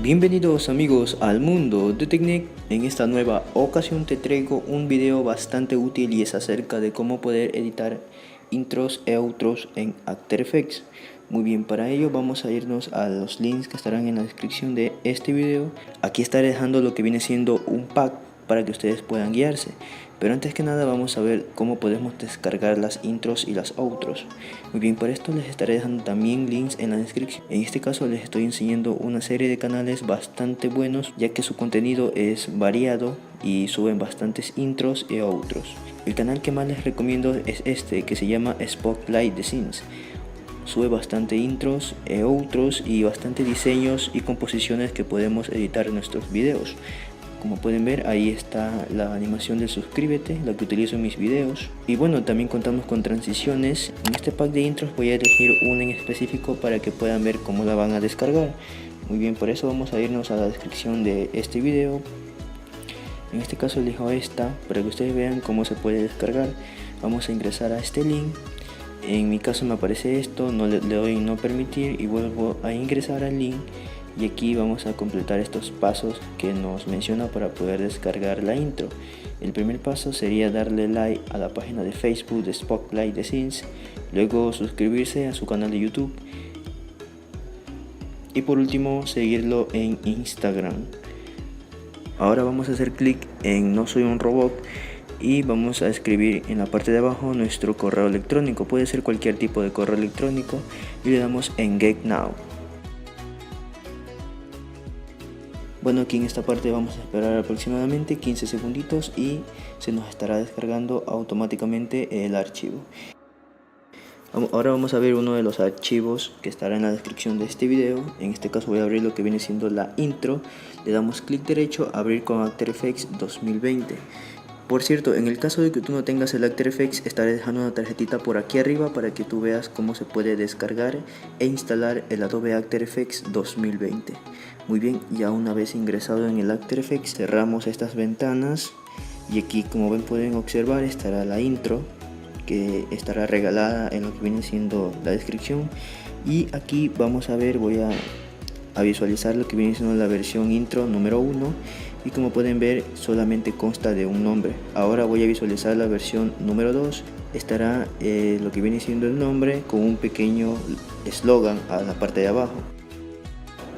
Bienvenidos amigos al mundo de Technic. En esta nueva ocasión te traigo un video bastante útil y es acerca de cómo poder editar intros e outros en After Effects. Muy bien, para ello vamos a irnos a los links que estarán en la descripción de este video. Aquí estaré dejando lo que viene siendo un pack para que ustedes puedan guiarse. Pero antes que nada vamos a ver cómo podemos descargar las intros y las outros. Muy bien, para esto les estaré dejando también links en la descripción. En este caso les estoy enseñando una serie de canales bastante buenos, ya que su contenido es variado y suben bastantes intros y outros. El canal que más les recomiendo es este, que se llama Spotlight The Scenes. Sube bastante intros e outros y bastante diseños y composiciones que podemos editar en nuestros videos. Como pueden ver, ahí está la animación del suscríbete, la que utilizo en mis videos. Y bueno, también contamos con transiciones. En este pack de intros voy a elegir una en específico para que puedan ver cómo la van a descargar. Muy bien, por eso vamos a irnos a la descripción de este video. En este caso elijo esta para que ustedes vean cómo se puede descargar. Vamos a ingresar a este link. En mi caso me aparece esto, le doy no permitir y vuelvo a ingresar al link. Y aquí vamos a completar estos pasos que nos menciona para poder descargar la intro. El primer paso sería darle like a la página de Facebook de Spotlight The Scenes, luego suscribirse a su canal de YouTube y por último seguirlo en Instagram. Ahora vamos a hacer clic en No soy un robot y vamos a escribir en la parte de abajo nuestro correo electrónico. Puede ser cualquier tipo de correo electrónico y le damos en Get Now. Bueno, aquí en esta parte vamos a esperar aproximadamente 15 segunditos y se nos estará descargando automáticamente el archivo. Ahora vamos a ver uno de los archivos que estará en la descripción de este video. En este caso voy a abrir lo que viene siendo la intro. Le damos clic derecho, abrir con After Effects 2020. Por cierto, en el caso de que tú no tengas el After Effects, estaré dejando una tarjetita por aquí arriba para que tú veas cómo se puede descargar e instalar el Adobe After Effects 2020. Muy bien, ya una vez ingresado en el After Effects, cerramos estas ventanas y aquí, como ven, pueden observar, estará la intro que estará regalada en lo que viene siendo la descripción. Y aquí vamos a ver, voy a visualizar lo que viene siendo la versión intro número 1 y como pueden ver solamente consta de un nombre. Ahora voy a visualizar la versión número 2, estará lo que viene siendo el nombre con un pequeño eslogan a la parte de abajo.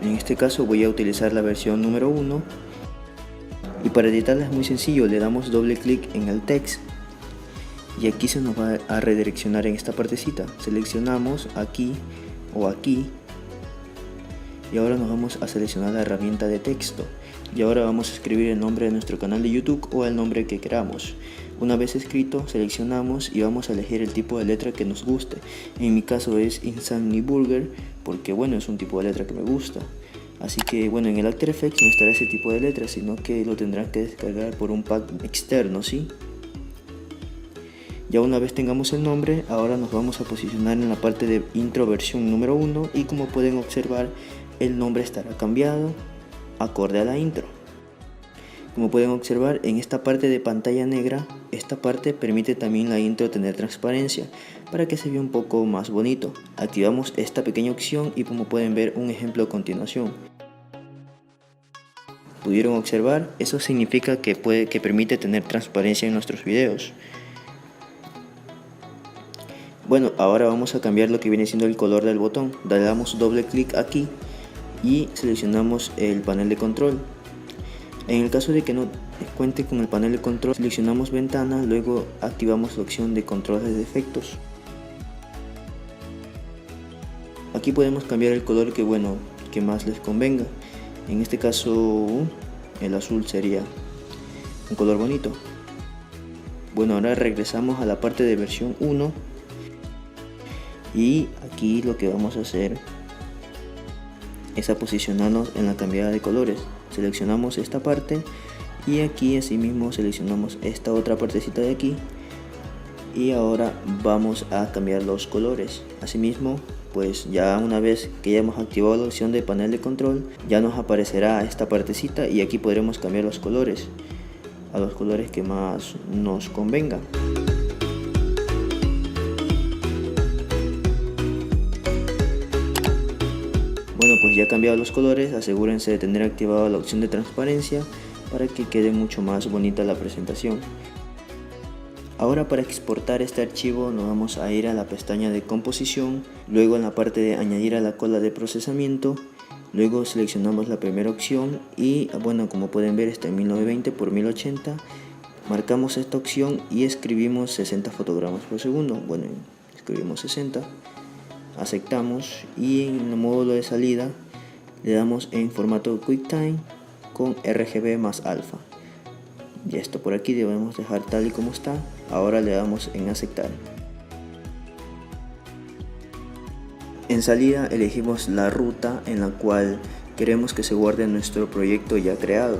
En este caso voy a utilizar la versión número 1 y para editarla es muy sencillo, le damos doble clic en el text y aquí se nos va a redireccionar en esta partecita. Seleccionamos aquí o aquí y ahora nos vamos a seleccionar la herramienta de texto y ahora vamos a escribir el nombre de nuestro canal de YouTube o el nombre que queramos. Una vez escrito, seleccionamos y vamos a elegir el tipo de letra que nos guste. En mi caso es Instant Burger porque bueno, es un tipo de letra que me gusta. Así que bueno, en el After Effects no estará ese tipo de letra, sino que lo tendrán que descargar por un pack externo, ¿sí? Ya una vez tengamos el nombre, ahora nos vamos a posicionar en la parte de intro versión número 1 y como pueden observar, el nombre estará cambiado acorde a la intro. Como pueden observar, en esta parte de pantalla negra, esta parte permite también la intro tener transparencia para que se vea un poco más bonito. Activamos esta pequeña opción y como pueden ver, un ejemplo a continuación. ¿Pudieron observar? Eso significa que permite tener transparencia en nuestros videos. Bueno, ahora vamos a cambiar lo que viene siendo el color del botón. Le damos doble clic aquí y seleccionamos el panel de control. En el caso de que no cuente con el panel de control, seleccionamos ventana, luego activamos la opción de controles de efectos. Aquí podemos cambiar el color que más les convenga. En este caso el azul sería un color bonito. Bueno, ahora regresamos a la parte de versión 1 y aquí lo que vamos a hacer es a posicionarnos en la cambiada de colores. Seleccionamos esta parte y aquí asimismo seleccionamos esta otra partecita de aquí y ahora vamos a cambiar los colores. Asimismo, pues ya una vez que ya hemos activado la opción de panel de control, ya nos aparecerá esta partecita y aquí podremos cambiar los colores a los colores que más nos convenga. pues ya cambiado los colores, asegúrense de tener activada la opción de transparencia para que quede mucho más bonita la presentación. Ahora, para exportar este archivo nos vamos a ir a la pestaña de composición, luego en la parte de añadir a la cola de procesamiento, luego seleccionamos la primera opción y bueno, como pueden ver está en 1920 por 1080, marcamos esta opción y escribimos 60 fotogramas por segundo. Bueno, escribimos 60, aceptamos y en el módulo de salida le damos en formato QuickTime con RGB más alfa. Ya esto por aquí debemos dejar tal y como está. Ahora le damos en aceptar. En salida elegimos la ruta en la cual queremos que se guarde nuestro proyecto ya creado.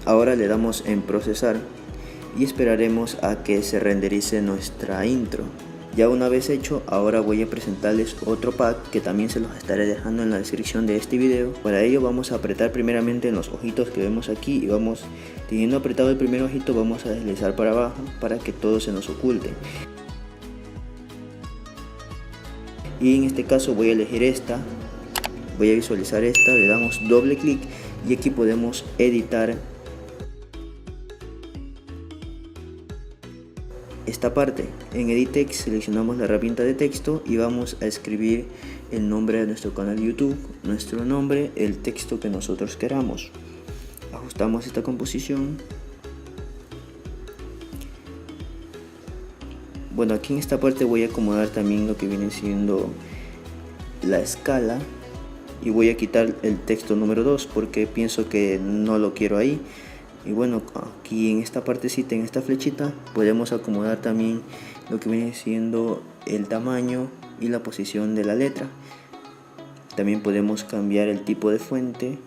Ahora le damos en procesar y esperaremos a que se renderice nuestra intro. Ya una vez hecho, ahora voy a presentarles otro pack que también se los estaré dejando en la descripción de este video. Para ello vamos a apretar primeramente en los ojitos que vemos aquí y vamos, teniendo apretado el primer ojito, vamos a deslizar para abajo para que todo se nos oculte. Y en este caso voy a elegir esta, voy a visualizar esta, le damos doble clic y aquí podemos editar esta parte. En Edit Text seleccionamos la herramienta de texto y vamos a escribir el nombre de nuestro canal YouTube, nuestro nombre, el texto que nosotros queramos. Ajustamos esta composición. Bueno, aquí en esta parte voy a acomodar también lo que viene siendo la escala y voy a quitar el texto número 2 porque pienso que no lo quiero ahí. Y bueno, aquí en esta partecita, en esta flechita, podemos acomodar también lo que viene siendo el tamaño y la posición de la letra. También podemos cambiar el tipo de fuente.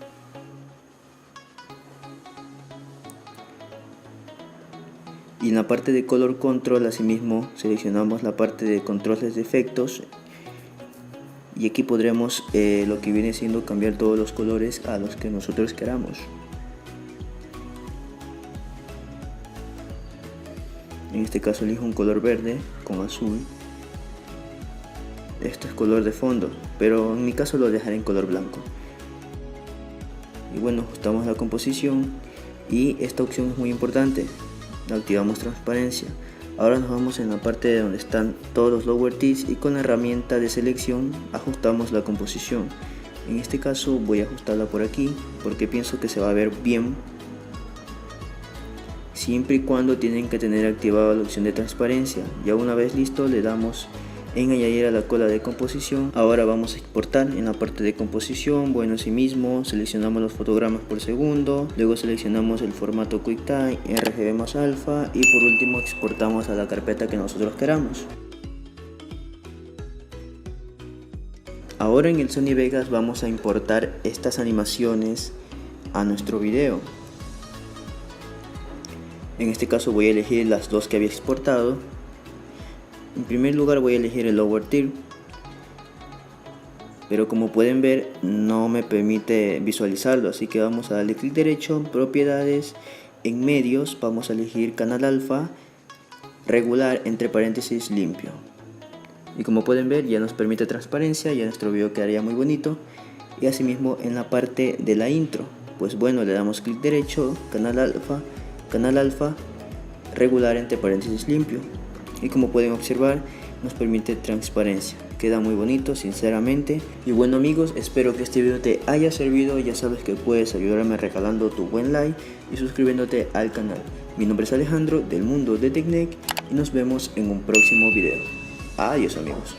Y en la parte de Color Control, asimismo, seleccionamos la parte de controles de efectos. Y aquí podremos lo que viene siendo cambiar todos los colores a los que nosotros queramos. En este caso elijo un color verde con azul. Esto es color de fondo, pero en mi caso lo dejaré en color blanco. Y bueno, ajustamos la composición y esta opción es muy importante. Activamos transparencia. Ahora nos vamos en la parte de donde están todos los lower teeth y con la herramienta de selección ajustamos la composición. En este caso voy a ajustarla por aquí porque pienso que se va a ver bien. Siempre y cuando tienen que tener activada la opción de transparencia. Ya una vez listo le damos en añadir a la cola de composición. Ahora vamos a exportar en la parte de composición. Bueno, asimismo seleccionamos los fotogramas por segundo, luego seleccionamos el formato QuickTime, RGB más alfa y por último exportamos a la carpeta que nosotros queramos. Ahora en el Sony Vegas vamos a importar estas animaciones a nuestro video. En este caso voy a elegir las dos que había exportado. En primer lugar voy a elegir el lower tier, pero como pueden ver no me permite visualizarlo, así que vamos a darle clic derecho, propiedades, en medios vamos a elegir canal alfa, regular entre paréntesis limpio. Y como pueden ver ya nos permite transparencia, ya nuestro video quedaría muy bonito. Y asimismo en la parte de la intro, pues bueno, le damos clic derecho, canal alfa, regular entre paréntesis limpio. Y como pueden observar nos permite transparencia, queda muy bonito sinceramente. Y bueno amigos, espero que este video te haya servido. Ya sabes que puedes ayudarme regalando tu buen like y suscribiéndote al canal. Mi nombre es Alejandro del mundo de TechNeck y nos vemos en un próximo video. Adiós amigos.